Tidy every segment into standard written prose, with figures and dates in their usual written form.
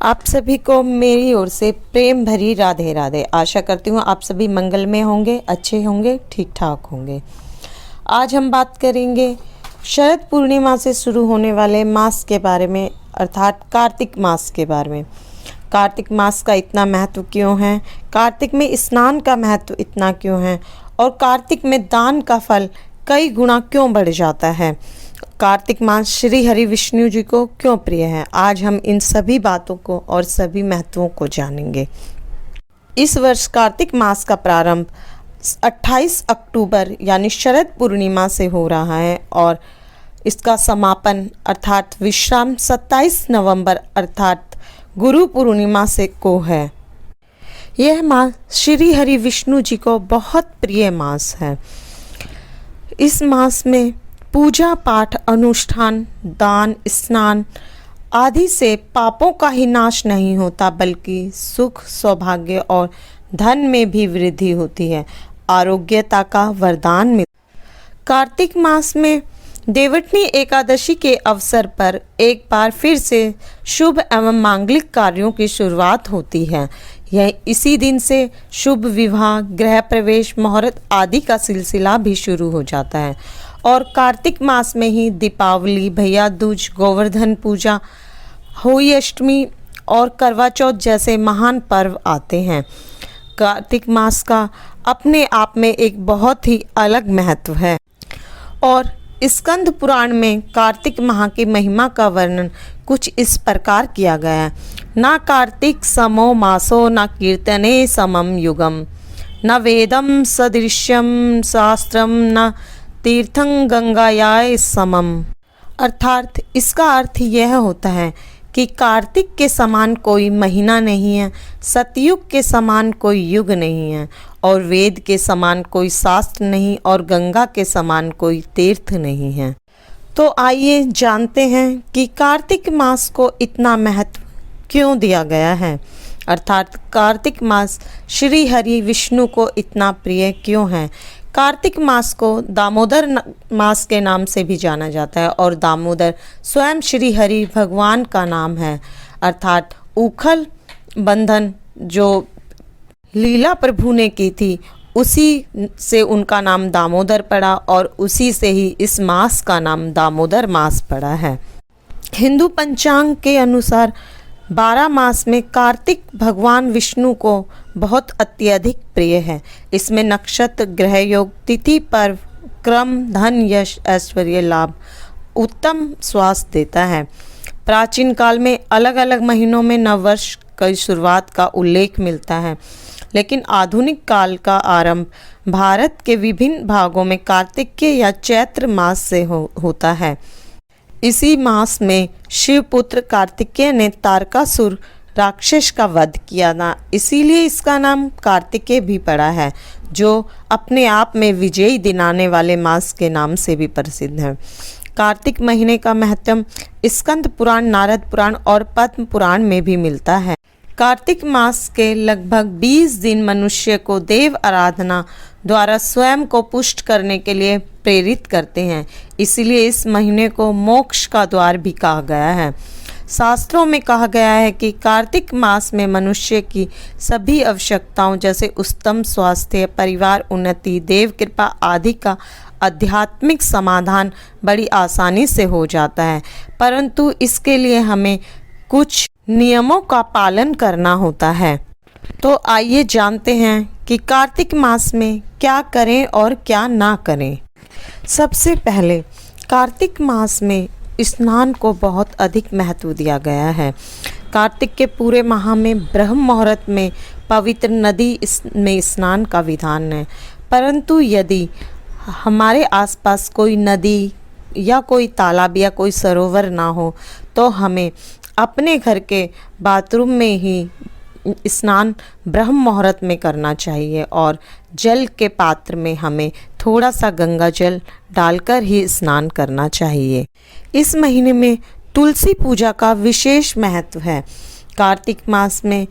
आप सभी को मेरी ओर से प्रेम भरी राधे राधे। आशा करती हूँ आप सभी मंगल में होंगे, अच्छे होंगे, ठीक ठाक होंगे। आज हम बात करेंगे शरद पूर्णिमा से शुरू होने वाले मास के बारे में, अर्थात कार्तिक मास के बारे में। कार्तिक मास का इतना महत्व क्यों है, कार्तिक में स्नान का महत्व इतना क्यों है और कार्तिक में दान का फल कई गुना क्यों बढ़ जाता है, कार्तिक मास श्री हरि विष्णु जी को क्यों प्रिय है। आज हम इन सभी बातों को और सभी महत्वों को जानेंगे। इस वर्ष कार्तिक मास का प्रारंभ 28 अक्टूबर यानी शरद पूर्णिमा से हो रहा है और इसका समापन अर्थात विश्राम 27 नवंबर अर्थात गुरु पूर्णिमा से को है। यह मास श्री हरि विष्णु जी को बहुत प्रिय मास है। इस मास में पूजा पाठ, अनुष्ठान, दान, स्नान आदि से पापों का ही नाश नहीं होता बल्कि सुख, सौभाग्य और धन में भी वृद्धि होती है, आरोग्यता का वरदान मिलता। कार्तिक मास में देवटनी एकादशी के अवसर पर एक बार फिर से शुभ एवं मांगलिक कार्यों की शुरुआत होती है। यह इसी दिन से शुभ विवाह, गृह प्रवेश, मुहूर्त आदि का सिलसिला भी शुरू हो जाता है और कार्तिक मास में ही दीपावली, भैया दूज, गोवर्धन पूजा, होली अष्टमी और करवा चौथ जैसे महान पर्व आते हैं। कार्तिक मास का अपने आप में एक बहुत ही अलग महत्व है और स्कंद पुराण में कार्तिक माह की महिमा का वर्णन कुछ इस प्रकार किया गया है। न कार्तिक समो मासो न कीर्तने समम युगम, न वेदम सदृश्यम शास्त्रम न तीर्थं गंगायाय समम। अर्थात इसका अर्थ यह होता है कि कार्तिक के समान कोई महीना नहीं है, सतयुग के समान कोई युग नहीं है और वेद के समान कोई शास्त्र नहीं और गंगा के समान कोई तीर्थ नहीं है। तो आइए जानते हैं कि कार्तिक मास को इतना महत्व क्यों दिया गया है, अर्थात कार्तिक मास श्री हरि विष्णु को इतना प्रिय क्यों है। कार्तिक मास को दामोदर मास के नाम से भी जाना जाता है और दामोदर स्वयं श्री हरि भगवान का नाम है, अर्थात उखल बंधन जो लीला प्रभु ने की थी उसी से उनका नाम दामोदर पड़ा और उसी से ही इस मास का नाम दामोदर मास पड़ा है। हिंदू पंचांग के अनुसार 12 मास में कार्तिक भगवान विष्णु को बहुत अत्यधिक प्रिय है। इसमें नक्षत्र, ग्रह योग, तिथि, पर्व, क्रम, धन, यश, ऐश्वर्य, लाभ, उत्तम स्वास्थ्य देता है। प्राचीन काल में अलग अलग महीनों में नववर्ष की शुरुआत का उल्लेख मिलता है, लेकिन आधुनिक काल का आरंभ भारत के विभिन्न भागों में कार्तिक या चैत्र मास से होता है। इसी मास में शिवपुत्र कार्तिकेय ने तारकासुर राक्षस का वध किया था, इसीलिए इसका नाम कार्तिकेय भी पड़ा है, जो अपने आप में विजयी दिलाने वाले मास के नाम से भी प्रसिद्ध है। कार्तिक महीने का महत्व स्कंद पुराण, नारद पुराण और पद्म पुराण में भी मिलता है। कार्तिक मास के लगभग 20 दिन मनुष्य को देव आराधना द्वारा स्वयं को पुष्ट करने के लिए प्रेरित करते हैं, इसलिए इस महीने को मोक्ष का द्वार भी कहा गया है। शास्त्रों में कहा गया है कि कार्तिक मास में मनुष्य की सभी आवश्यकताओं जैसे उत्तम स्वास्थ्य, परिवार उन्नति, देव कृपा आदि का आध्यात्मिक समाधान बड़ी आसानी से हो जाता है, परंतु इसके लिए हमें कुछ नियमों का पालन करना होता है। तो आइए जानते हैं कि कार्तिक मास में क्या करें और क्या ना करें। सबसे पहले कार्तिक मास में स्नान को बहुत अधिक महत्व दिया गया है। कार्तिक के पूरे माह में ब्रह्म मुहूर्त में पवित्र नदी में स्नान का विधान है, परंतु यदि हमारे आसपास कोई नदी या कोई तालाब या कोई सरोवर ना हो तो हमें अपने घर के बाथरूम में ही स्नान ब्रह्म मुहूर्त में करना चाहिए और जल के पात्र में हमें थोड़ा सा गंगा जल डालकर ही स्नान करना चाहिए। इस महीने में तुलसी पूजा का विशेष महत्व है। कार्तिक मास में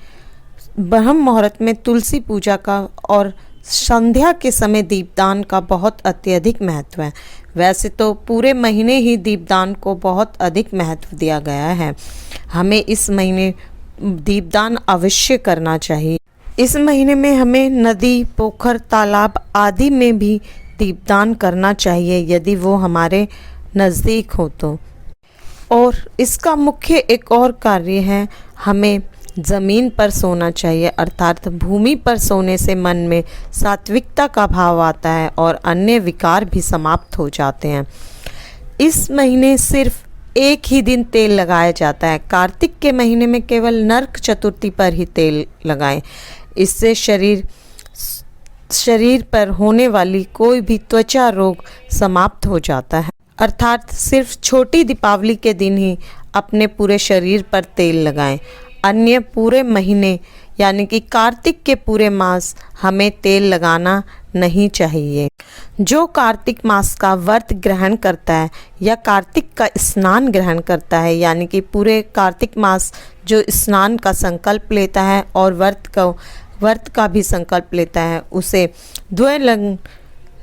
ब्रह्म मुहूर्त में तुलसी पूजा का और संध्या के समय दीपदान का बहुत अत्यधिक महत्व है। वैसे तो पूरे महीने ही दीपदान को बहुत अधिक महत्व दिया गया है। हमें इस महीने दीपदान अवश्य करना चाहिए। इस महीने में हमें नदी, पोखर, तालाब आदि में भी दीपदान करना चाहिए यदि वो हमारे नज़दीक हो तो। और इसका मुख्य एक और कार्य है, हमें ज़मीन पर सोना चाहिए, अर्थात भूमि पर सोने से मन में सात्विकता का भाव आता है और अन्य विकार भी समाप्त हो जाते हैं। इस महीने सिर्फ एक ही दिन तेल लगाया जाता है। कार्तिक के महीने में केवल नरक चतुर्थी पर ही तेल लगाएं। इससे शरीर पर होने वाली कोई भी त्वचा रोग समाप्त हो जाता है। अर्थात सिर्फ छोटी दीपावली के दिन ही अपने पूरे शरीर पर तेल लगाएं। अन्य पूरे महीने यानी कि कार्तिक के पूरे मास हमें तेल लगाना नहीं चाहिए। जो कार्तिक मास का व्रत ग्रहण करता है या कार्तिक का स्नान ग्रहण करता है, यानी कि पूरे कार्तिक मास जो स्नान का संकल्प लेता है और व्रत का भी संकल्प लेता है, उसे द्विलग्न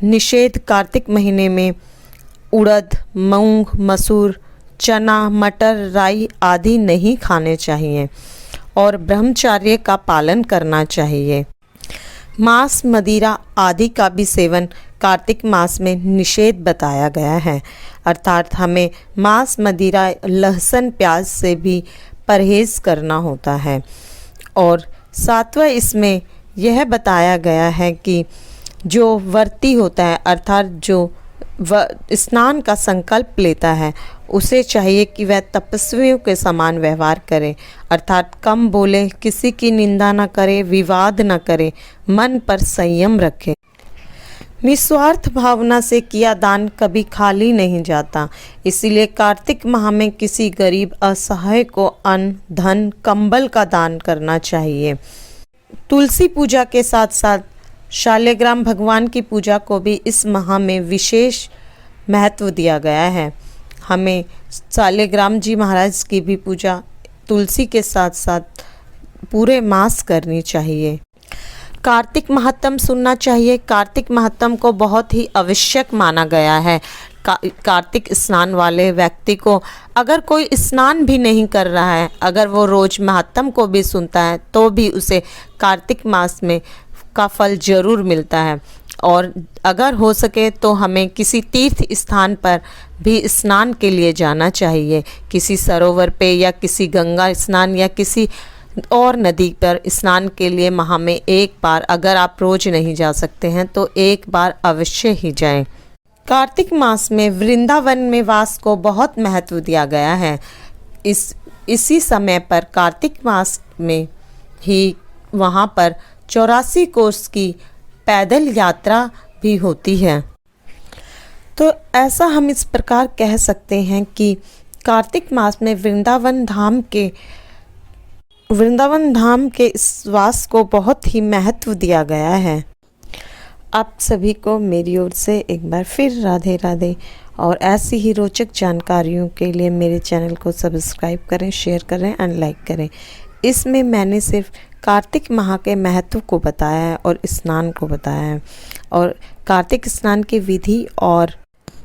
निषेध कार्तिक महीने में उड़द, मूंग, मसूर, चना, मटर, राई आदि नहीं खाने चाहिए और ब्रह्मचर्य का पालन करना चाहिए। मांस, मदिरा आदि का भी सेवन कार्तिक मास में निषेध बताया गया है। अर्थात हमें मांस, मदिरा, लहसुन, प्याज से भी परहेज करना होता है। और सातवां इसमें यह बताया गया है कि जो व्रती होता है, अर्थात जो स्नान का संकल्प लेता है, उसे चाहिए कि वह तपस्वियों के समान व्यवहार करे, अर्थात कम बोले, किसी की निंदा न करे, विवाद न करे, मन पर संयम रखे। निस्वार्थ भावना से किया दान कभी खाली नहीं जाता। इसीलिए कार्तिक माह में किसी गरीब असहाय को अन्न, धन, कंबल का दान करना चाहिए। तुलसी पूजा के साथ साथ शालिग्राम भगवान की पूजा को भी इस माह में विशेष महत्व दिया गया है। हमें शालिग्राम जी महाराज की भी पूजा तुलसी के साथ साथ पूरे मास करनी चाहिए। कार्तिक महात्म सुनना चाहिए। कार्तिक महात्म को बहुत ही आवश्यक माना गया है। कार्तिक स्नान वाले व्यक्ति को अगर कोई स्नान भी नहीं कर रहा है, अगर वो रोज़ महात्म को भी सुनता है, तो भी उसे कार्तिक मास में का फल जरूर मिलता है। और अगर हो सके तो हमें किसी तीर्थ स्थान पर भी स्नान के लिए जाना चाहिए, किसी सरोवर पे या किसी गंगा स्नान या किसी और नदी पर स्नान के लिए माह में एक बार, अगर आप रोज नहीं जा सकते हैं तो एक बार अवश्य ही जाएं। कार्तिक मास में वृंदावन में वास को बहुत महत्व दिया गया है। इसी समय पर कार्तिक मास में ही वहाँ पर 84 कोस की पैदल यात्रा भी होती है। तो ऐसा हम इस प्रकार कह सकते हैं कि कार्तिक मास में वृंदावन धाम के इस वास को बहुत ही महत्व दिया गया है। आप सभी को मेरी ओर से एक बार फिर राधे राधे। और ऐसी ही रोचक जानकारियों के लिए मेरे चैनल को सब्सक्राइब करें, शेयर करें एंड लाइक करें। इसमें मैंने सिर्फ कार्तिक माह के महत्व को बताया है और स्नान को बताया है, और कार्तिक स्नान की विधि और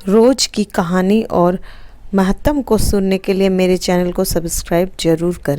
रोज की कहानी और महत्व को सुनने के लिए मेरे चैनल को सब्सक्राइब जरूर करें।